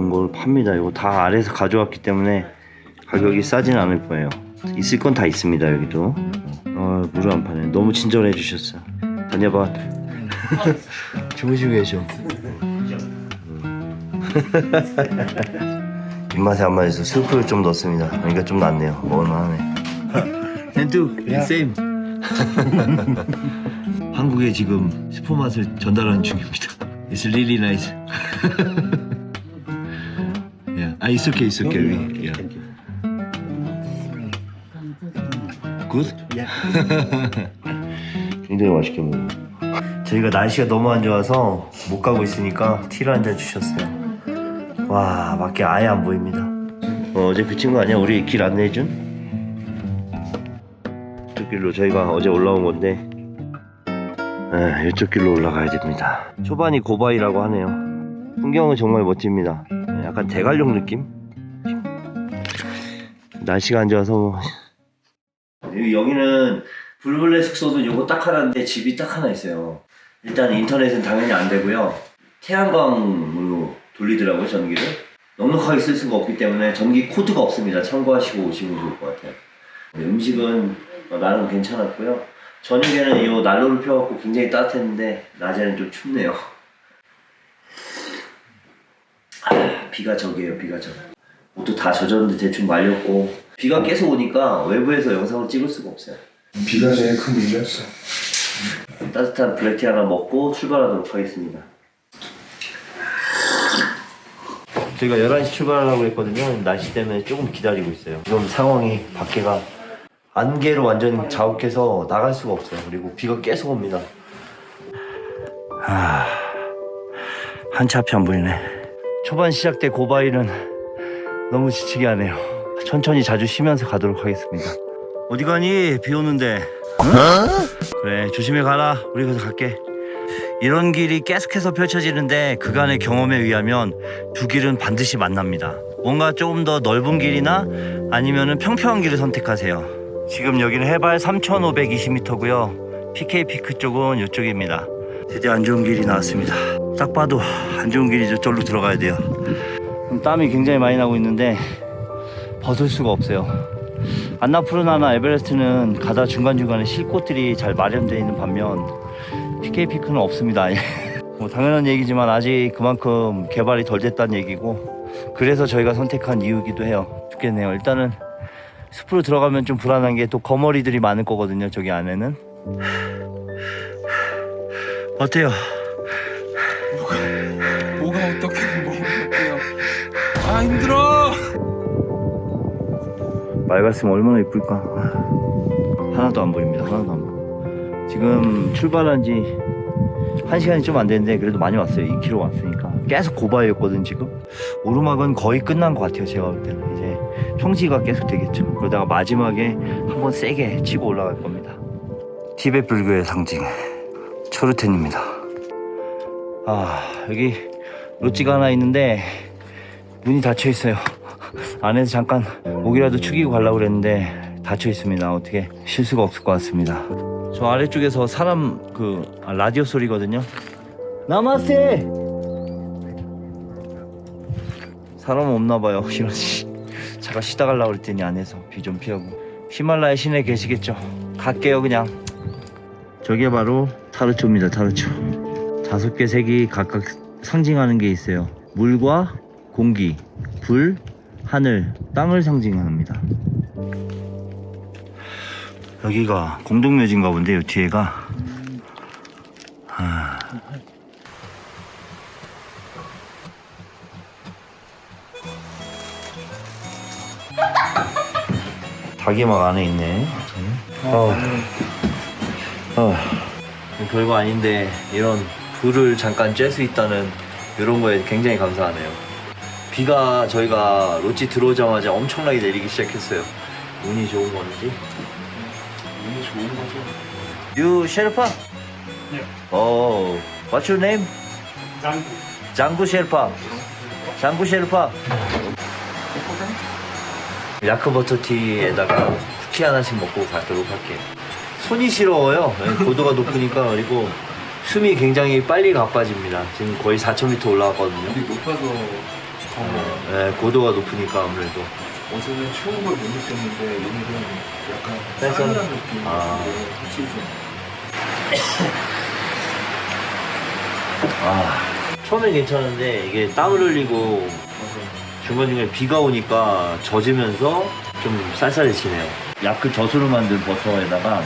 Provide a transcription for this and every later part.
이런 걸 팝니다. 이거 다 아래에서 가져왔기 때문에 가격이 싸진 않을 거예요. 있을 건 다 있습니다. 여기도. 물을 안 파네. 너무 친절해 주셨어. 다녀봐. 주무시고 계셔. 입맛에 안 맞아서 스프를 좀 넣었습니다. 그러니까 좀 낫네요. 먹을만하네. 센투, 쌤. 한국에 지금 스프 맛을 전달하는 중입니다. It's really nice. Yeah, it's okay, it's okay. Yeah. Good? 굉장히 맛있게 먹어. 저희가 날씨가 너무 안 좋아서 못 가고 있으니까 티를 한 잔 주셨어요. 와, 밖에 아예 안 보입니다. 어제 그 친구 아니야? 우리 길 안내해준? 이쪽 길로 저희가 어제 올라온 건데 이쪽 길로 올라가야 됩니다. 초반이 고바이라고 하네요. 풍경은 정말 멋집니다. 약간 대관령 느낌? 날씨가 안 좋아서. 여기는 블루블랙 숙소도 요거 딱 하나인데 집이 딱 하나 있어요. 일단 인터넷은 당연히 안 되고요. 태양광으로 돌리더라고요, 전기를. 넉넉하게 쓸 수가 없기 때문에 전기 코드가 없습니다. 참고하시고 오시면 좋을 것 같아요. 음식은 나름 괜찮았고요. 저녁에는 이 난로를 펴갖고 굉장히 따뜻했는데 낮에는 좀 춥네요. 비가 저기에요, 비가 저. 옷도 다 젖었는데 대충 말렸고. 비가 계속 오니까 외부에서 영상을 찍을 수가 없어요. 비가 제일 큰 문제였어. 따뜻한 블랙티 하나 먹고 출발하도록 하겠습니다. 저희가 11시 출발하려고 했거든요. 날씨 때문에 조금 기다리고 있어요. 지금 상황이 밖에가 안개로 완전 자욱해서 나갈 수가 없어요. 그리고 비가 계속 옵니다. 한 치 앞이 안 보이네. 초반 시작 때 고바이는 너무 지치게 하네요. 천천히 자주 쉬면서 가도록 하겠습니다. 어디 가니? 비 오는데. 응? 그래, 조심히 가라. 우리 가서 갈게. 이런 길이 계속해서 펼쳐지는데 그간의 경험에 의하면 두 길은 반드시 만납니다. 뭔가 조금 더 넓은 길이나 아니면은 평평한 길을 선택하세요. 지금 여기는 해발 3,520m고요. PK 피크 쪽은 이쪽입니다. 드디어 안 좋은 길이 나왔습니다. 딱 봐도 안 좋은 길이 저쪽으로 들어가야 돼요. 땀이 굉장히 많이 나고 있는데 벗을 수가 없어요. 안나푸르나나 에베레스트는 가다 중간중간에 쉴 곳들이 잘 마련되어 있는 반면 PK 피크는 없습니다. 뭐 당연한 얘기지만 아직 그만큼 개발이 덜 됐다는 얘기고, 그래서 저희가 선택한 이유이기도 해요. 좋겠네요. 일단은 숲으로 들어가면 좀 불안한 게 또 거머리들이 많을 거거든요. 저기 안에는. 어때요? 뭐가 어떻게 먹을게요? 아 힘들어. 맑았으면 얼마나 이쁠까. 하나도 안 보입니다. 하나도 안 보여. 지금 출발한 지 1시간이 좀 안 됐는데 그래도 많이 왔어요. 2km 왔으니까. 계속 고바였거든 지금. 오르막은 거의 끝난 것 같아요. 제가 볼 때는 이제 평지가 계속 되겠죠. 그러다가 마지막에 한번 세게 치고 올라갈 겁니다. 티베트 불교의 상징 초르텐입니다. 여기 롯지가 하나 있는데 문이 닫혀 있어요. 안에서 잠깐 목이라도 축이고 가려고 그랬는데 닫혀 있습니다. 어떻게 쉴 수가 없을 것 같습니다. 저 아래쪽에서 사람 라디오 소리거든요. 나마스테! 사람 없나봐요. 이런 잠깐 쉬다 가려고 그랬더니 안에서 비 좀 피하고. 히말라야 시내에 계시겠죠. 갈게요 그냥. 저게 바로 타르초입니다. 타르초. 5개 색이 각각 상징하는 게 있어요. 물과 공기, 불, 하늘, 땅을 상징합니다. 여기가 공동묘지인가 본데요. 뒤에가 닭이 막 안에 있네. 별거 아닌데 이런 불을 잠깐 쬐 수 있다는 이런 거에 굉장히 감사하네요. 비가 저희가 롯지 들어오자마자 엄청나게 내리기 시작했어요. 운이 좋은 건지. 운이 좋은 거죠. You Sherpa? 네. Oh, what's your name? 짱구. 장구 셰르파. 장구 셰르파. 야크버터티에다가 쿠키 하나씩 먹고 가도록 할게요. 손이 시려워요. 고도가 높으니까. 그리고 숨이 굉장히 빨리 가빠집니다. 지금 거의 4,000m 올라왔거든요. 여기 높아서 네, 고도가 높으니까 아무래도. 어제는 추운 걸 못 느꼈는데 오늘은 약간 쌀쌀한- 쌀쌀한 느낌인데 아. 확실히 좀 처음엔 괜찮은데 이게 땀을 흘리고 중간중간에 비가 오니까 젖으면서 좀 쌀쌀해지네요. 야크 젖으로 만든 버터에다가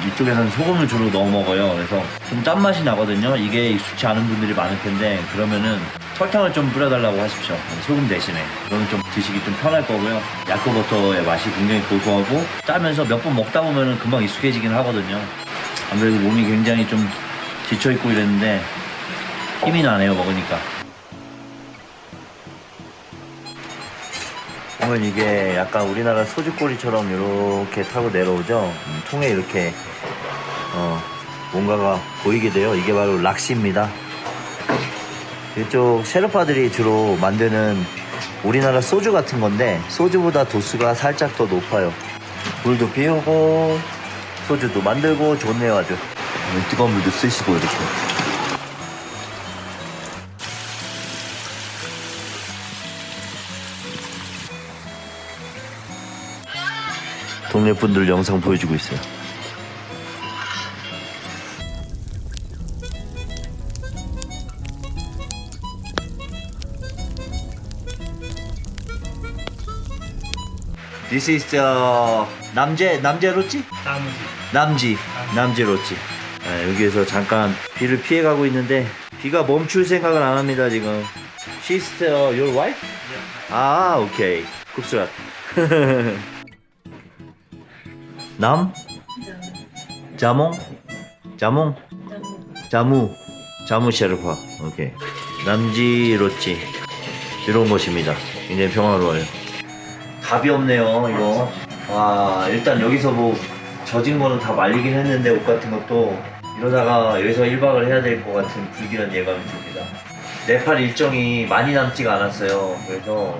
이쪽에서는 소금을 주로 넣어 먹어요. 그래서 좀 짠맛이 나거든요. 이게 익숙치 않은 분들이 많을 텐데 그러면은 설탕을 좀 뿌려달라고 하십시오. 소금 대신에. 그러면 좀 드시기 좀 편할 거고요. 야크 버터의 맛이 굉장히 고소하고 짜면서 몇 번 먹다 보면은 금방 익숙해지긴 하거든요. 아무래도 몸이 굉장히 좀 지쳐있고 이랬는데 힘이 나네요, 먹으니까. 보면 이게 약간 우리나라 소주꼬리처럼 이렇게 타고 내려오죠. 통에 이렇게 뭔가가 보이게 돼요. 이게 바로 락시입니다. 이쪽 셰르파들이 주로 만드는 우리나라 소주 같은 건데 소주보다 도수가 살짝 더 높아요. 물도 비우고 소주도 만들고 좋네요, 아주. 뜨거운 물도 쓰시고 이렇게. 동네 분들 영상 보여주고 있어요. This is the 남제 로찌? 남지 로찌. 네, 여기에서 잠깐 비를 피해가고 있는데 비가 멈출 생각을 안 합니다 지금. She's your wife? 아, 오케이. 굽스랏. 남? 자무 셰르파. 오케이. 남지 로찌. 이런 곳입니다. 굉장히 평화로워요. 답이 없네요, 이거. 와, 일단 여기서 뭐 젖은 거는 다 말리긴 했는데 옷 같은 것도 이러다가 여기서 1박을 해야 될 것 같은 불길한 예감이 듭니다. 네팔 일정이 많이 남지가 않았어요. 그래서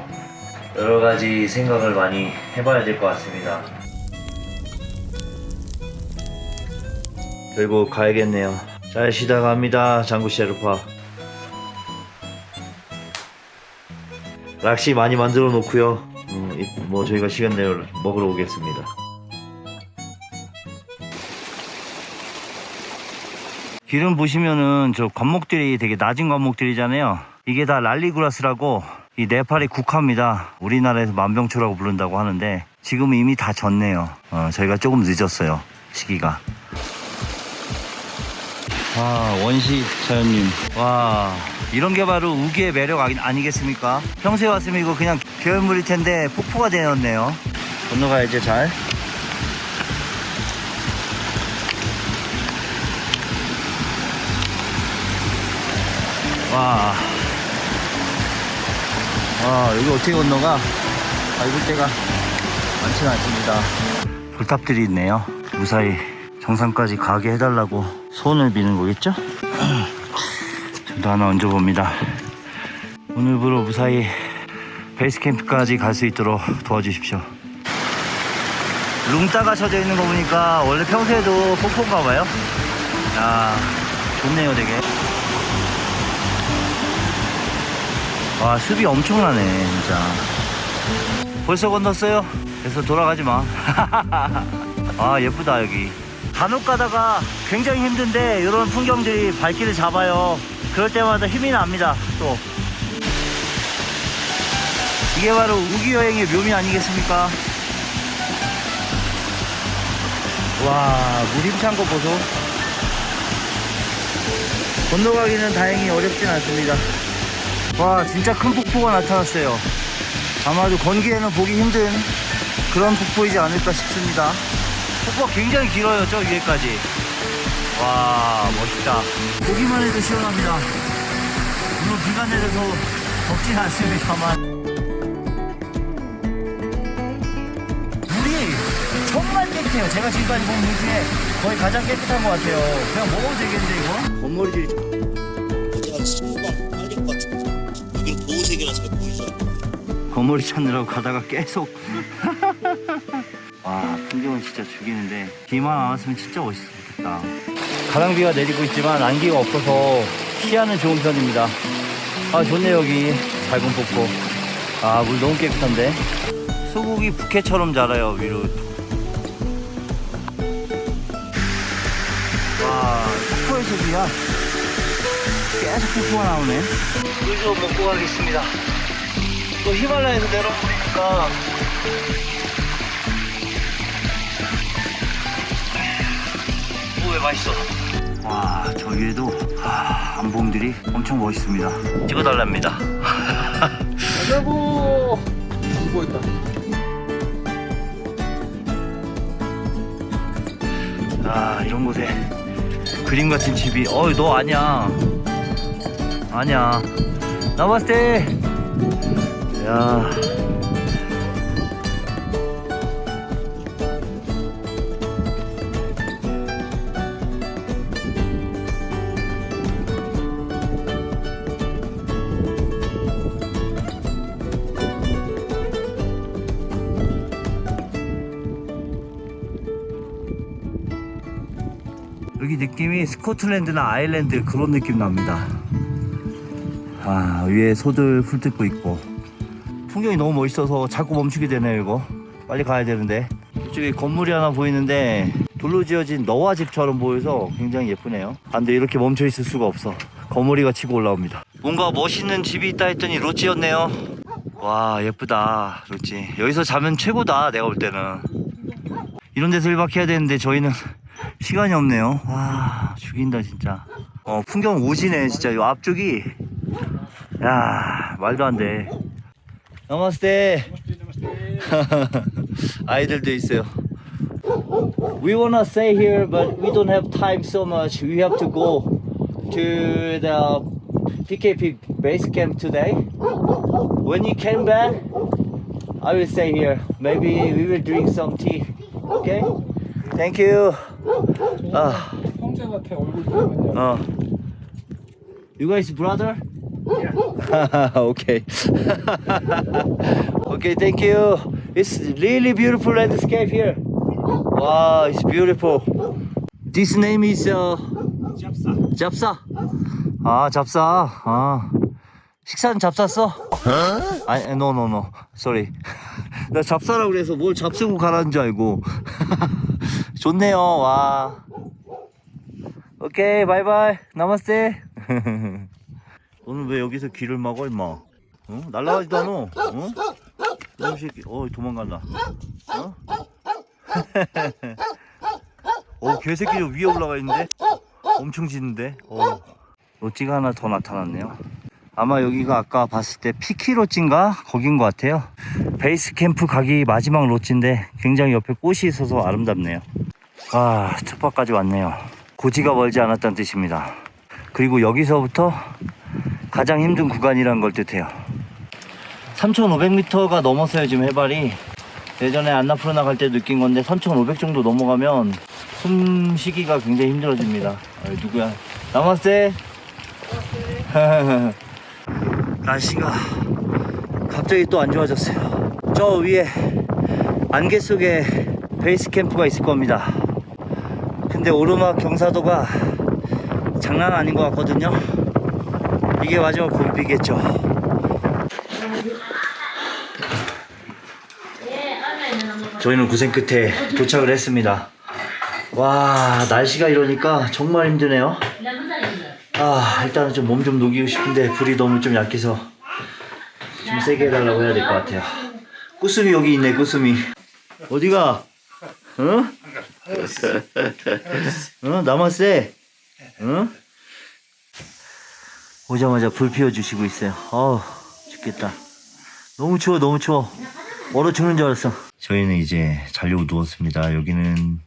여러 가지 생각을 많이 해봐야 될 것 같습니다. 결국 가야겠네요. 잘 쉬다가 합니다, 장구 셰르파. 락시 많이 만들어 놓고요. 뭐 저희가 시간 내로 먹으러 오겠습니다. 기름 보시면은 저 관목들이 되게 낮은 관목들이잖아요. 이게 다 랄리그라스라고 이 네팔의 국화입니다. 우리나라에서 만병초라고 부른다고 하는데 지금은 이미 다 졌네요. 저희가 조금 늦었어요, 시기가. 원시 차연님. 와, 이런 게 바로 우기의 매력 아니겠습니까? 평소에 왔으면 이거 그냥 계열물일 텐데 폭포가 되었네요. 건너가야지, 잘. 와, 여기 어떻게 건너가? 밟을 데가 많지는 않습니다. 불탑들이 있네요. 무사히 정상까지 가게 해달라고 소원을 비는 거겠죠? 저도 하나 얹어봅니다. 오늘부로 무사히 베이스 캠프까지 갈 수 있도록 도와주십시오. 룽따가 쳐져 있는 거 보니까 원래 평소에도 폭포인가 봐요. 좋네요, 되게. 와, 숲이 엄청나네, 진짜. 벌써 건넜어요? 그래서 돌아가지 마. 예쁘다, 여기. 간혹 가다가 굉장히 힘든데 이런 풍경들이 발길을 잡아요. 그럴 때마다 힘이 납니다. 또 이게 바로 우기 여행의 묘미 아니겠습니까? 와, 물 힘찬 거 보소. 건너가기는 다행히 어렵진 않습니다. 와, 진짜 큰 폭포가 나타났어요. 아마도 건기에는 보기 힘든 그런 폭포이지 않을까 싶습니다. 폭포가 굉장히 길어요, 저 위에까지. 와, 멋있다. 보기만 해도 시원합니다. 물론 비가 내려서 덥진 않습니다만 물이 정말 깨끗해요. 제가 지금까지 본 물 중에 거의 가장 깨끗한 것 같아요. 그냥 먹어도 되겠는데, 이거? 건물질이 제가 수박 빨릴 것 같은데 여기는 보호색이라 잘 보이죠? 거머리 찾느라고 가다가 계속 와, 풍경은 진짜 죽이는데 비만 안 왔으면 진짜 멋있었겠다. 가랑비가 내리고 있지만 안개가 없어서 시야는 좋은 편입니다. 좋네. 여기 잘금 뽑고. 아, 물 너무 깨끗한데. 소고기 부캐처럼 자라요, 위로. 와, 폭포에서 비야 계속 폭포가 나오네. 물 좀 먹고 가겠습니다. 또 히말라야에서 내려온 물이니까 왜 맛있어. 와, 저 위에도 암봉들이 엄청 멋있습니다. 찍어달랍니다. 가자고. 수고했다. 아, 이런 곳에 그림 같은 집이. 너 아니야. 아니야. 나봤을 때. 야. 여기 느낌이 스코틀랜드나 아일랜드 그런 느낌 납니다. 아, 위에 소들 풀 뜯고 있고 풍경이 너무 멋있어서 자꾸 멈추게 되네요. 이거 빨리 가야 되는데. 이쪽에 건물이 하나 보이는데 돌로 지어진 너와집처럼 보여서 굉장히 예쁘네요. 아, 근데 이렇게 멈춰 있을 수가 없어. 거머리가 치고 올라옵니다. 뭔가 멋있는 집이 있다 했더니 롯지였네요. 와, 예쁘다. 롯지 여기서 자면 최고다. 내가 볼 때는 이런 데서 1박 해야 되는데 저희는 시간이 없네요. 와, 죽인다 진짜. 풍경 오지네 진짜. 이 앞쪽이 야, 말도 안 돼. 나마스테. 아이들도 있어요. We wanna stay here, but we don't have time so much. We have to go to the PKP base camp today. When you came back, I will stay here. Maybe we will drink some tea. Okay? Thank you. 형제 같아 얼굴 보면. You guys brother? Okay. Okay, thank you. It's really beautiful landscape here. Wow, it's beautiful. This name is 잡사. 아, 잡사. 아, 식사는 잡쌌어? 아니, no. Sorry. 나 잡사라고 그래서 뭘 잡수고 가라는 줄 알고. 좋네요. 와. 오케이, 바이바이. 나마스테. 오늘 왜 여기서 귀를 막어, 임마? 날라가지도 않아. 이 새끼. 도망간다. 개새끼 위에 올라가 있는데? 엄청 짖는데? 롯지가 하나 더 나타났네요. 아마 여기가 아까 봤을 때 피키 롯지인가? 거긴 것 같아요. 베이스 캠프 가기 마지막 롯지인데 굉장히 옆에 꽃이 있어서 아름답네요. 와, 첫바까지 왔네요. 고지가 멀지 않았다는 뜻입니다. 그리고 여기서부터 가장 힘든 구간이라는 걸 뜻해요. 3,500m가 넘었어요 지금 해발이. 예전에 안나푸르나 갈 때 느낀 건데 3,500 정도 넘어가면 숨쉬기가 굉장히 힘들어집니다. 누구야? 나마스테. 날씨가 갑자기 또 안 좋아졌어요. 저 위에 안개 속에 베이스 캠프가 있을 겁니다. 근데 오르막 경사도가 장난 아닌 것 같거든요. 이게 마지막 고비겠죠. 저희는 고생 끝에 도착을 했습니다. 와, 날씨가 이러니까 정말 힘드네요. 일단은 좀 몸 좀 녹이고 싶은데 불이 너무 좀 약해서 좀 세게 해달라고 해야 될 것 같아요. 꾸스미 여기 있네. 꾸스미 어디가? 남았어? 오자마자 불 피워주시고 있어요. 죽겠다. 너무 추워. 얼어 죽는 줄 알았어. 저희는 이제 자려고 누웠습니다. 여기는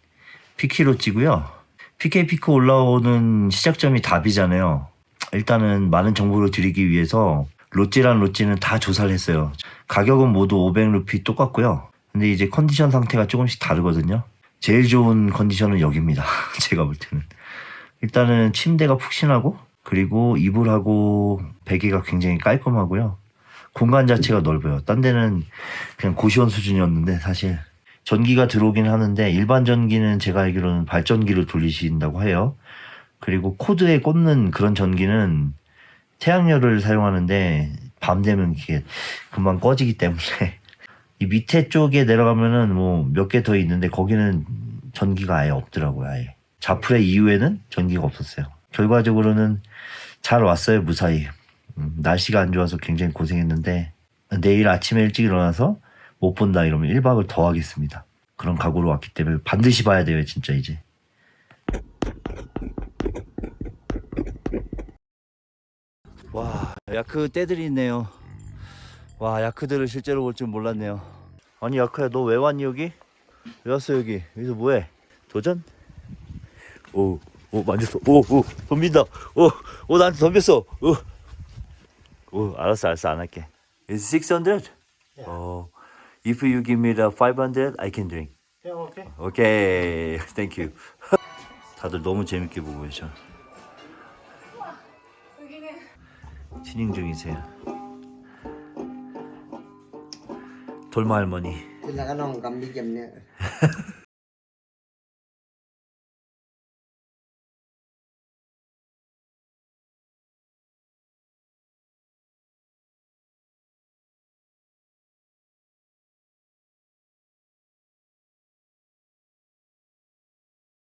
피키롯지고요. PK피크 올라오는 시작점이 답이잖아요. 일단은 많은 정보를 드리기 위해서 롯지란 롯지는 다 조사를 했어요. 가격은 모두 500루피 똑같고요. 근데 이제 컨디션 상태가 조금씩 다르거든요. 제일 좋은 컨디션은 여기입니다. 제가 볼 때는. 일단은 침대가 푹신하고, 그리고 이불하고 베개가 굉장히 깔끔하고요. 공간 자체가 넓어요. 딴 데는 그냥 고시원 수준이었는데 사실 전기가 들어오긴 하는데 일반 전기는 제가 알기로는 발전기를 돌리신다고 해요. 그리고 코드에 꽂는 그런 전기는 태양열을 사용하는데 밤 되면 이게 금방 꺼지기 때문에 이 밑에 쪽에 내려가면은 뭐 몇 개 더 있는데 거기는 전기가 아예 없더라고요. 아예 자프레 이후에는 전기가 없었어요. 결과적으로는 잘 왔어요. 무사히. 날씨가 안 좋아서 굉장히 고생했는데 내일 아침에 일찍 일어나서 못 본다 이러면 1박을 더 하겠습니다. 그런 각오로 왔기 때문에 반드시 봐야 돼요. 진짜 이제. 와, 야크 떼들이 있네요. 와, 야크들을 실제로 볼 줄 몰랐네요. 아니 야크야, 너 왜 왔니 여기? 왜 왔어 여기? 여기서 뭐해? 도전? 오 만졌어. 오 덤빈다. 오 나한테 덤볐어. 오 알았어 안 할게. It's 600? If you give me the 500, I can drink. 오케이. Thank you. 다들 너무 재밌게 보고 계셔. 티닝 중이세요. 돌마 할머니. Sila ka nung kambing niya.